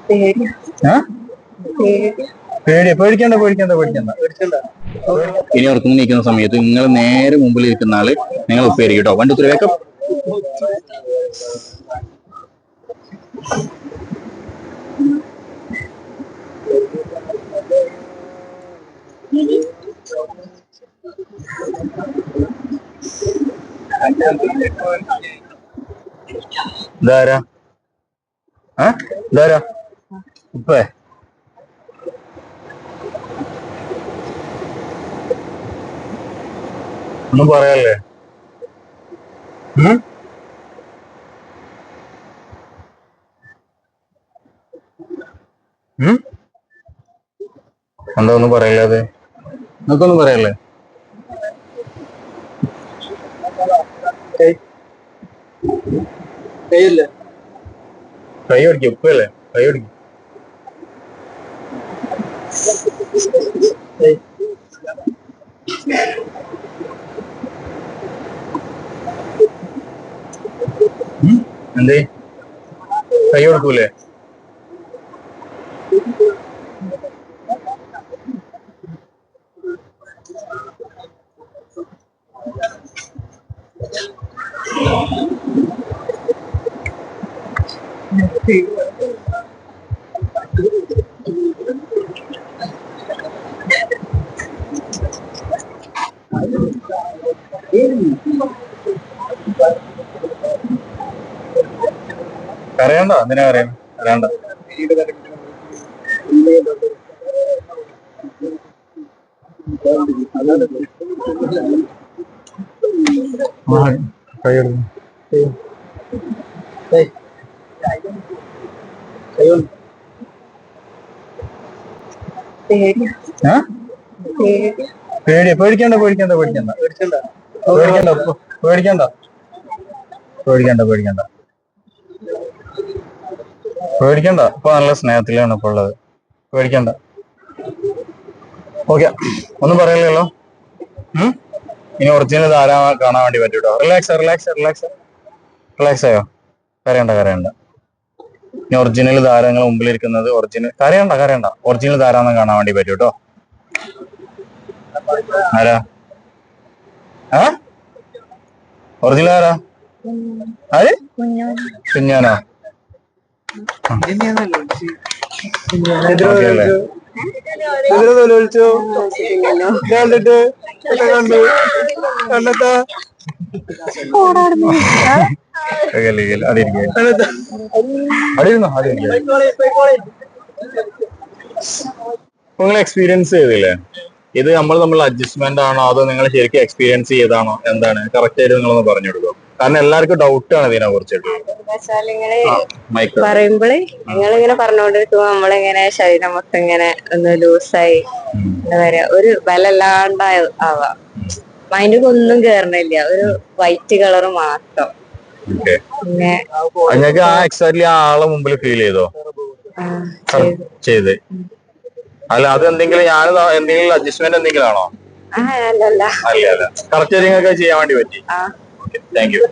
പേടിക്കണ്ട പേടിക്കണ്ട പേടിക്കണ്ട പേടിക്കണ്ട. ഇനി ഉറക്കം നീക്കുന്ന സമയത്ത് നിങ്ങൾ നേരെ മുമ്പിൽ ഇരിക്കുന്ന ആള് നിങ്ങൾ ഉപ്പേരി കേട്ടോ. വണ്ടി ഒത്തിരി വേക്കം. ഇതാരാ? ഇതാരാ? ഉപ്പേ? ഒന്നും പറയല്ലേ? എന്താ ഒന്നും പറയല്ലേ? അത് നിങ്ങൾക്കൊന്നും പറയല്ലേ? കൈ ഓടിക്കും. ഉപ്പല്ലേ? കൈ ഓടിക്കും. എന്തേ കൈ കൊടുക്കൂലേ? കരയണ്ട. എന്തിനാ കരയാൻ? കരയണ്ട. പേടിക്കണ്ട പേടിക്കണ്ട പേടിക്കണ്ട പേടിക്കണ്ട പേടിക്കണ്ട പേടിക്കണ്ട പേടിക്കണ്ട പേടിക്കണ്ട. ഇപ്പൊ നല്ല സ്നേഹത്തിലാണ് ഇപ്പൊ ഉള്ളത്. പേടിക്കണ്ട. ഓക്കെ, ഒന്നും പറയല്ലോ. ഇനി ഒറിജിനൽ ആരാ കാണാൻ വേണ്ടി പറ്റൂട്ടോ. റിലാക്സ് റിലാക്സ് റിലാക്സ് റിലാക്സ് ആയോ? കരയണ്ട കരയണ്ട. ഇനി ഒറിജിനൽ താരങ്ങൾ മുമ്പിലിരിക്കുന്നത് ഒറിജിനൽ. കരയണ്ട കരയണ്ട. ഒറിജിനൽ താരാന്ന് കാണാൻ വേണ്ടി പറ്റൂട്ടോ. ആരാ? ഒറിജിനൽ ആരാ? ആര്? കുഞ്ഞാനോ? കണ്ടിട്ട് കണ്ടു കണ്ടത്താ നിങ്ങൾ എക്സ്പീരിയൻസ് ചെയ്തില്ലേ? ഇത് നമ്മൾ അഡ്ജസ്റ്റ്മെന്റ് ആണോ അതോ നിങ്ങൾ ശരിക്കും എക്സ്പീരിയൻസ് ചെയ്താണോ? എന്താണ് കറക്റ്റ് ആയിട്ട് നിങ്ങളൊന്ന് പറഞ്ഞു കൊടുക്കും. കാരണം എല്ലാവർക്കും ഡൗട്ടാണ് ഇതിനെ കുറിച്ചിട്ട്. പറയുമ്പോഴേ നിങ്ങളിങ്ങനെ പറഞ്ഞുകൊണ്ടിരിക്കുമ്പോ നമ്മളിങ്ങനെ ശരീരം മൊത്തം ഇങ്ങനെ ഒന്ന് ലൂസായി എന്താ പറയാ ഒരു ബലല്ലാണ്ടായ ആവാം. മൈൻഡിൽ ഒന്നും കേറണില്ല. ഒരു വൈറ്റ് കളറ് മാത്രം. പിന്നെ എക്സാക്ട്ലി ആ ആളെ മുമ്പിൽ ഫീൽ ചെയ്തോ? ചെയ്ത് അല്ല അത് എന്തെങ്കിലും ഞാൻ എന്തെങ്കിലും അഡ്ജസ്റ്റ്മെന്റ് എന്തെങ്കിലും ആണോ? അല്ല അല്ല കറക്റ്റ് നിങ്ങൾക്ക് ചെയ്യാൻ വേണ്ടി പറ്റി. Thank you.